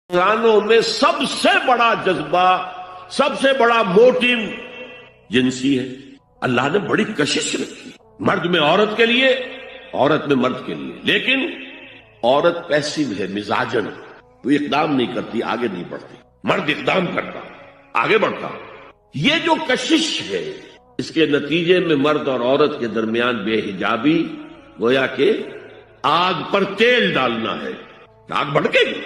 انسانوں میں سب سے بڑا جذبہ، سب سے بڑا موٹیو جنسی ہے۔ اللہ نے بڑی کشش رکھی، مرد میں عورت کے لیے، عورت میں مرد کے لیے، لیکن عورت پیسیو ہے، مزاجن، وہ اقدام نہیں کرتی، آگے نہیں بڑھتی، مرد اقدام کرتا، آگے بڑھتا۔ یہ جو کشش ہے، اس کے نتیجے میں مرد اور عورت کے درمیان بے حجابی گویا کہ آگ پر تیل ڈالنا ہے، آگ بھڑکے گی۔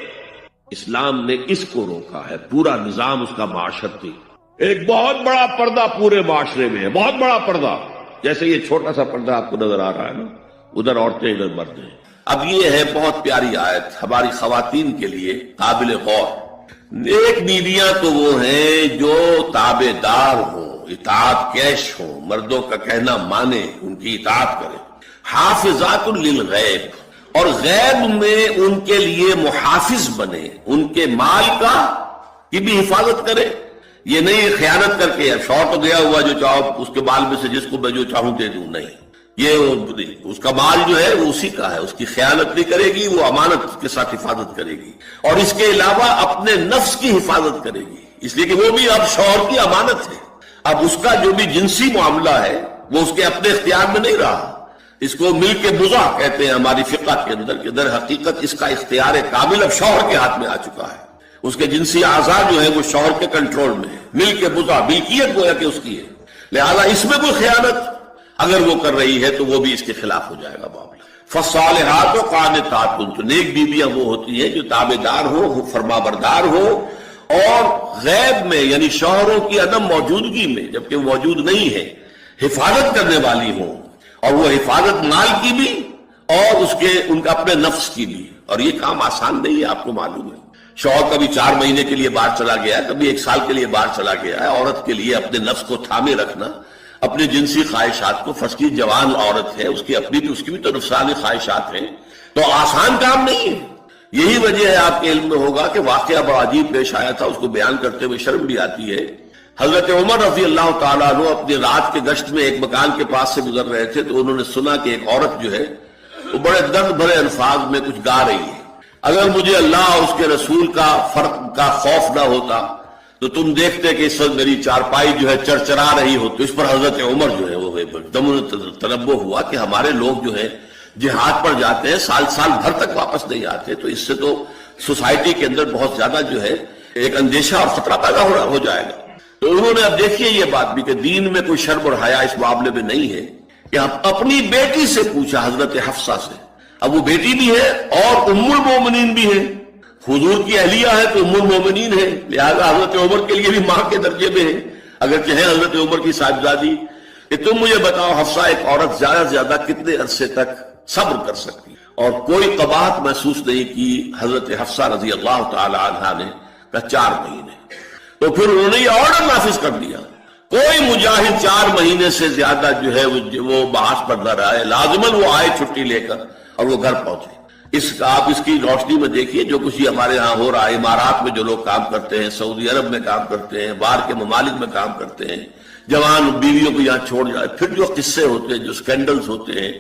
اسلام نے اس کو روکا ہے، پورا نظام اس کا معاشرتی، ایک بہت بڑا پردہ پورے معاشرے میں ہے، بہت بڑا پردہ، جیسے یہ چھوٹا سا پردہ آپ کو نظر آ رہا ہے نا، ادھر عورتیں ادھر مرد ہیں۔ اب یہ ہے بہت پیاری آیت ہماری خواتین کے لیے قابل غور۔ نیک بیویاں تو وہ ہیں جو تابع دار ہوں، اطاعت کیش ہوں، مردوں کا کہنا مانے، ان کی اطاعت کرے۔ حافظات للغیب، اور غیب میں ان کے لیے محافظ بنے، ان کے مال کا کی بھی حفاظت کرے۔ یہ نہیں خیانت کر کے شوہر تو گیا ہوا جو چاہو اس کے مال میں سے جس کو میں جو چاہوں دے دوں، نہیں، یہ اس کا مال جو ہے وہ اسی کا ہے، اس کی خیانت نہیں کرے گی، وہ امانت کے ساتھ حفاظت کرے گی، اور اس کے علاوہ اپنے نفس کی حفاظت کرے گی، اس لیے کہ وہ بھی اب شوہر کی امانت ہے۔ اب اس کا جو بھی جنسی معاملہ ہے وہ اس کے اپنے اختیار میں نہیں رہا، اس کو مل کے بزا کہتے ہیں ہماری فقہ کے اندر، کہ در حقیقت اس کا اختیار کامل اب شوہر کے ہاتھ میں آ چکا ہے، اس کے جنسی اعضاء جو ہے وہ شوہر کے کنٹرول میں ہے، مل کے بزا، ملکیت گویا کہ اس کی ہے، لہذا اس میں کوئی خیانت اگر وہ کر رہی ہے تو وہ بھی اس کے خلاف ہو جائے گا معاملہ۔ فالصالحات قانتات، تو نیک بیویاں وہ ہوتی ہیں جو تابع دار ہو، فرما بردار ہو، اور غیب میں یعنی شوہروں کی عدم موجودگی میں جبکہ وہ موجود نہیں ہے حفاظت کرنے والی ہوں، اور وہ حفاظت مال کی بھی اور اس کے ان کا اپنے نفس کی بھی، اور یہ کام آسان نہیں ہے، آپ کو معلوم ہے۔ شوہر کبھی 4 مہینے کے لیے باہر چلا گیا ہے، کبھی 1 سال کے لیے باہر چلا گیا ہے، عورت کے لیے اپنے نفس کو تھامے رکھنا، اپنے جنسی خواہشات کو، فرض کی جوان عورت ہے، اس کی اپنی بھی، اس کی بھی تو نفسانی خواہشات ہیں، تو آسان کام نہیں ہے۔ یہی وجہ ہے، آپ کے علم میں ہوگا کہ واقعہ بڑا عجیب پیش آیا تھا، اس کو بیان کرتے ہوئے شرم بھی آتی ہے۔ حضرت عمر رضی اللہ تعالیٰ عنہ اپنی رات کے گشت میں ایک مکان کے پاس سے گزر رہے تھے، تو انہوں نے سنا کہ ایک عورت جو ہے وہ بڑے درد بھرے الفاظ میں کچھ گا رہی ہے۔ اگر مجھے اللہ اور اس کے رسول کا فرق کا خوف نہ ہوتا تو تم دیکھتے کہ اس وقت میری چارپائی جو ہے چرچرا رہی ہو۔ تو اس پر حضرت عمر جو ہے وہ دم تنبہ ہوا کہ ہمارے لوگ جو ہے جہاد پر جاتے ہیں، سال سال بھر تک واپس نہیں آتے، تو اس سے تو سوسائٹی کے اندر بہت زیادہ جو ہے ایک اندیشہ اور خطرہ پیدا ہو جائے گا۔ تو انہوں نے اب دیکھیے یہ بات بھی کہ دین میں کوئی شرم اور حیا اس معاملے میں نہیں ہے، کہ اپنی بیٹی سے پوچھا، حضرت حفصہ سے، اب وہ بیٹی بھی ہے اور ام المومنین بھی ہے، حضور کی اہلیہ ہے تو ام المومنین ہے، لہذا حضرت عمر کے لیے بھی ماں کے درجے میں ہے، اگرچہ ہے حضرت عمر کی صاحبزادی، کہ تم مجھے بتاؤ حفصہ ایک عورت زیادہ سے زیادہ کتنے عرصے تک صبر کر سکتی؟ اور کوئی قباحت محسوس نہیں کی حضرت حفصہ رضی اللہ تعالی عنہا نے، کہا 4 مہینے۔ تو پھر انہوں نے یہ آرڈر نافذ کر دیا، کوئی مجاہد 4 مہینے سے زیادہ جو ہے وہ بحث پر نہ رہے، لازماً وہ آئے چھٹی لے کر اور وہ گھر پہنچے۔ آپ اس کی روشنی میں دیکھیے جو کچھ ہمارے ہاں ہو رہا ہے، امارات میں جو لوگ کام کرتے ہیں، سعودی عرب میں کام کرتے ہیں، باہر کے ممالک میں کام کرتے ہیں، جوان بیویوں کو یہاں چھوڑ جائے، پھر جو قصے ہوتے ہیں، جو سکینڈلز ہوتے ہیں،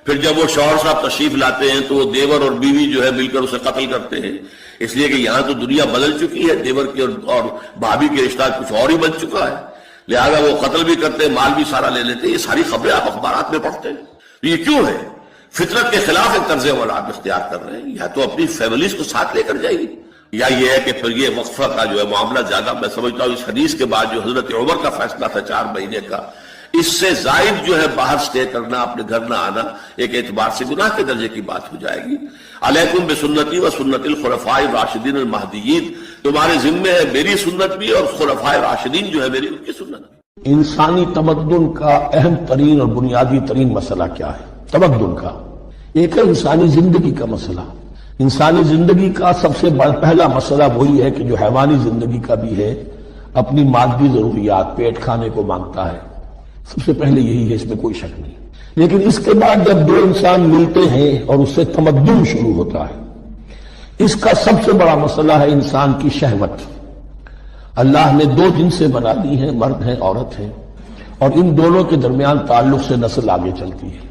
پھر جب وہ شوہر صاحب تشریف لاتے ہیں تو وہ دیور اور بیوی جو ہے مل کر اسے قتل کرتے ہیں، اس لیے کہ یہاں تو دنیا بدل چکی ہے، دیور کی اور بھابھی کے رشتہ کچھ اور ہی بن چکا ہے، لہذا وہ قتل بھی کرتے ہیں، مال بھی سارا لے لیتے ہیں۔ یہ ساری خبریں آپ اخبارات میں پڑھتے ہیں، یہ کیوں ہے؟ فطرت کے خلاف ایک طرز عمل آپ اختیار کر رہے ہیں، یا تو اپنی فیملیز کو ساتھ لے کر جائے گی، یا یہ ہے کہ پھر یہ وقفہ کا جو ہے معاملہ زیادہ، میں سمجھتا ہوں اس حدیث کے بعد جو حضرت عمر کا فیصلہ تھا 4 مہینے کا، اس سے زائد جو ہے باہر سٹے کرنا، اپنے گھر نہ آنا، ایک اعتبار سے گناہ کے درجے کی بات ہو جائے گی۔ علیکم بسنتی و سنت الخلفاء الراشدین المہدیین، تمہارے ذمے ہے میری سنت بھی اور خلفاء راشدین جو ہے میری ان کی سنت بھی۔ انسانی تمدن کا اہم ترین اور بنیادی ترین مسئلہ کیا ہے؟ تمدن کا ایک ہے انسانی زندگی کا مسئلہ۔ انسانی زندگی کا سب سے پہلا مسئلہ وہی ہے کہ جو حیوانی زندگی کا بھی ہے، اپنی مادی ضروریات، پیٹ کھانے کو مانگتا ہے، سب سے پہلے یہی ہے، اس میں کوئی شک نہیں۔ لیکن اس کے بعد جب 2 انسان ملتے ہیں اور اس سے تمدن شروع ہوتا ہے، اس کا سب سے بڑا مسئلہ ہے انسان کی شہوت۔ اللہ نے 2 جنسیں بنا دی ہیں، مرد ہیں، عورت ہیں، اور ان دونوں کے درمیان تعلق سے نسل آگے چلتی ہے۔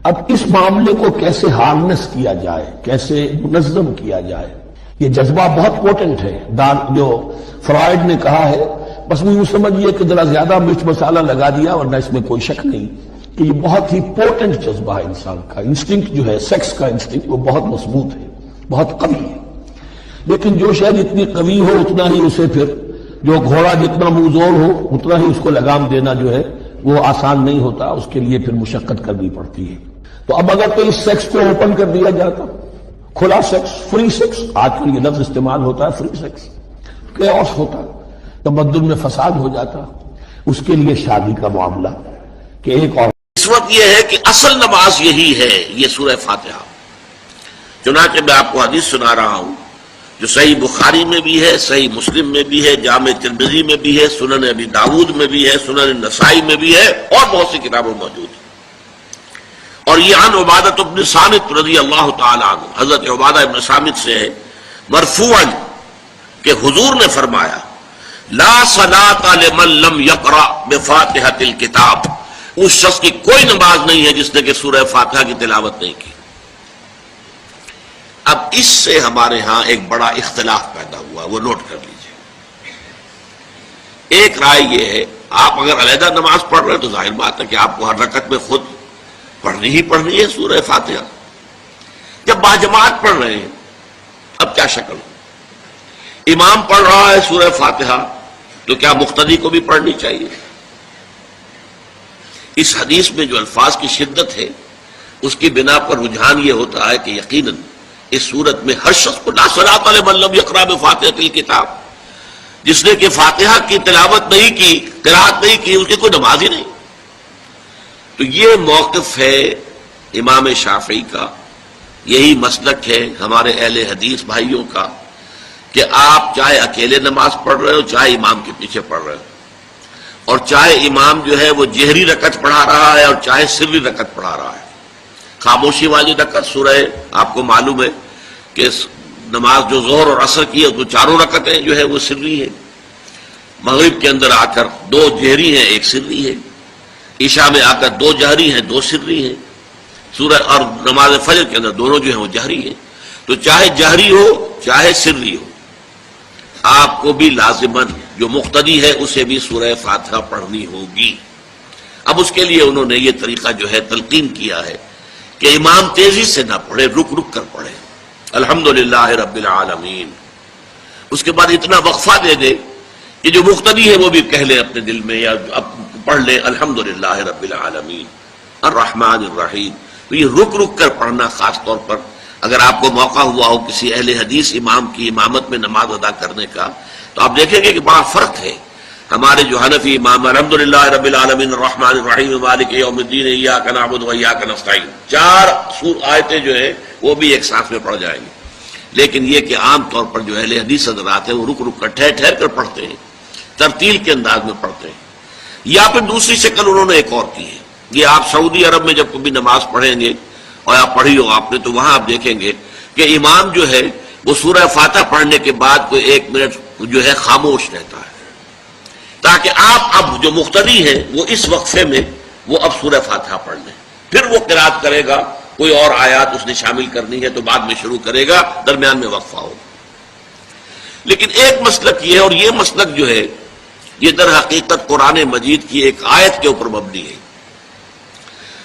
اب اس معاملے کو کیسے ہارنس کیا جائے، کیسے منظم کیا جائے، یہ جذبہ بہت پوٹنٹ ہے. جو فرائڈ نے کہا ہے بس وہ یوں سمجھیے کہ ذرا زیادہ مرچ مسالہ لگا دیا، ورنہ اس میں کوئی شک نہیں کہ یہ بہت ہی پوٹنٹ جذبہ ہے انسان کا. انسٹنکٹ جو ہے سیکس کا انسٹنکٹ وہ بہت مضبوط ہے، بہت قوی ہے. لیکن جو شے جتنی قوی ہو اتنا ہی اسے پھر جو گھوڑا جتنا منظور ہو اتنا ہی اس کو لگام دینا جو ہے وہ آسان نہیں ہوتا، اس کے لیے پھر مشقت کرنی پڑتی ہے. تو اب اگر تو اس سیکس کو اوپن کر دیا جاتا، کھلا سیکس، فری سیکس، آج کل یہ لفظ استعمال ہوتا ہے فری سیکس، کیوس ہوتا، تمدن میں فساد ہو جاتا. اس کے لیے شادی کا معاملہ کہ ایک اور اس وقت یہ ہے کہ اصل نماز یہی ہے، یہ سورہ فاتحہ. چنانچہ میں آپ کو حدیث سنا رہا ہوں جو صحیح بخاری میں بھی ہے، صحیح مسلم میں بھی ہے، جامع ترمذی میں بھی ہے، سنن ابی داود میں بھی ہے، سنن نسائی میں بھی ہے، اور بہت سی کتابوں موجود ہیں. اور یہ عن عبادہ بن صامت رضی اللہ تعالی عنہ، حضرت عبادہ بن صامت سے ہے مرفوعا کہ حضور نے فرمایا لا صلاۃ لمن لم یقرأ بفاتحۃ الکتاب، اس شخص کی کوئی نماز نہیں ہے جس نے کہ سورہ فاتحہ کی تلاوت نہیں کی. اب اس سے ہمارے ہاں ایک بڑا اختلاف پیدا ہوا، وہ نوٹ کر لیجئے. ایک رائے یہ ہے آپ اگر علیحدہ نماز پڑھ رہے ہیں تو ظاہر بات ہے کہ آپ کو ہر رکعت میں خود پڑھنی ہی پڑھنی ہے سورہ فاتحہ. جب باجماعت پڑھ رہے ہیں اب کیا شکل ہو؟ امام پڑھ رہا ہے سورہ فاتحہ تو کیا مقتدی کو بھی پڑھنی چاہیے؟ اس حدیث میں جو الفاظ کی شدت ہے اس کی بنا پر رجحان یہ ہوتا ہے کہ یقیناً اس صورت میں ہر شخص کو لا صلاۃ لمن لم یقرأ بفاتحۃ الکتاب، جس نے کہ فاتحہ کی تلاوت نہیں کی، قرأت نہیں کی، اس کی کوئی نماز ہی نہیں. تو یہ موقف ہے امام شافعی کا، یہی مسلک ہے ہمارے اہل حدیث بھائیوں کا کہ آپ چاہے اکیلے نماز پڑھ رہے ہو، چاہے امام کے پیچھے پڑھ رہے ہو، اور چاہے امام جو ہے وہ جہری رکعت پڑھا رہا ہے اور چاہے سری رکعت پڑھا رہا ہے. خاموشی والی رکعت سورہ آپ کو معلوم ہے کہ نماز جو ظہر اور عصر کی ہے تو چاروں رکعتیں جو ہے وہ سری ہے. مغرب کے اندر آ کر دو جہری ہیں ایک سری ہے، عشاء میں آ کر دو جہری ہیں دو سری ہیں، سورہ اور نماز فجر کے اندر دونوں جو ہیں وہ جہری ہیں. تو چاہے جہری ہو چاہے سری ہو آپ کو بھی لازماً جو مقتدی ہے اسے بھی سورہ فاتحہ پڑھنی ہوگی. اب اس کے لیے انہوں نے یہ طریقہ جو ہے تلقین کیا ہے کہ امام تیزی سے نہ پڑھے، رک رک کر پڑھے الحمدللہ رب العالمین. اس کے بعد اتنا وقفہ دے دے کہ جو مقتدی ہے وہ بھی کہہ لے اپنے دل میں یا پڑھ لے الحمدللہ رب العالمین الرحمن الرحیم. تو یہ رک رک کر پڑھنا، خاص طور پر اگر آپ کو موقع ہوا ہو کسی اہل حدیث امام کی امامت میں نماز ادا کرنے کا، تو آپ دیکھیں گے کہ بڑا فرق ہے. ہمارے جو حنفی امام الحمدللہ رب العالمین الرحمن الرحیم مالک یوم الدین ایاک نعبد و ایاک نستعین، 4 آیتیں جو ہیں وہ بھی ایک ساتھ میں پڑھ جائیں گے. لیکن یہ کہ عام طور پر جو اہل حدیث حضرات ہیں وہ رک رک کر ٹھہر ٹھہر کر پڑھتے ہیں، ترتیل کے انداز میں پڑھتے ہیں. یا پھر دوسری شکل انہوں نے ایک اور کی ہے، یہ آپ سعودی عرب میں جب کبھی نماز پڑھیں گے اور آپ پڑھی ہو آپ نے تو وہاں آپ دیکھیں گے کہ امام جو ہے وہ سورہ فاتحہ پڑھنے کے بعد کوئی 1 منٹ جو ہے خاموش رہتا ہے تاکہ آپ اب جو مقتدی ہیں وہ اس وقفے میں وہ اب سورہ فاتحہ پڑھ لیں. پھر وہ قرات کرے گا، کوئی اور آیات اس نے شامل کرنی ہے تو بعد میں شروع کرے گا، درمیان میں وقفہ ہوگا. لیکن ایک مسلک یہ ہے، اور یہ مسلک جو ہے یہ در حقیقت قرآن مجید کی ایک آیت کے اوپر مبنی ہے.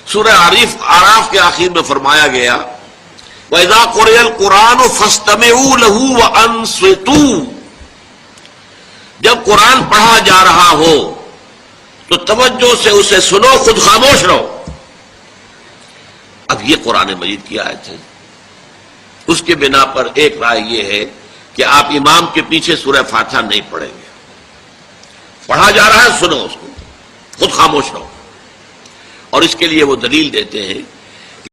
سورہ اعراف کے آخر میں فرمایا گیا وَإِذَا قُرِئَ الْقُرْآنُ فَاسْتَمِعُوا لَهُ وَأَنصِتُوا، جب قرآن پڑھا جا رہا ہو تو توجہ سے اسے سنو، خود خاموش رہو. اب یہ قرآن مجید کی آیت ہے. اس کے بنا پر ایک رائے یہ ہے کہ آپ امام کے پیچھے سورہ فاتحہ نہیں پڑھیں گے، پڑھا جا رہا ہے سنو اس کو، خود خاموش رہو. اور اس کے لیے وہ دلیل دیتے ہیں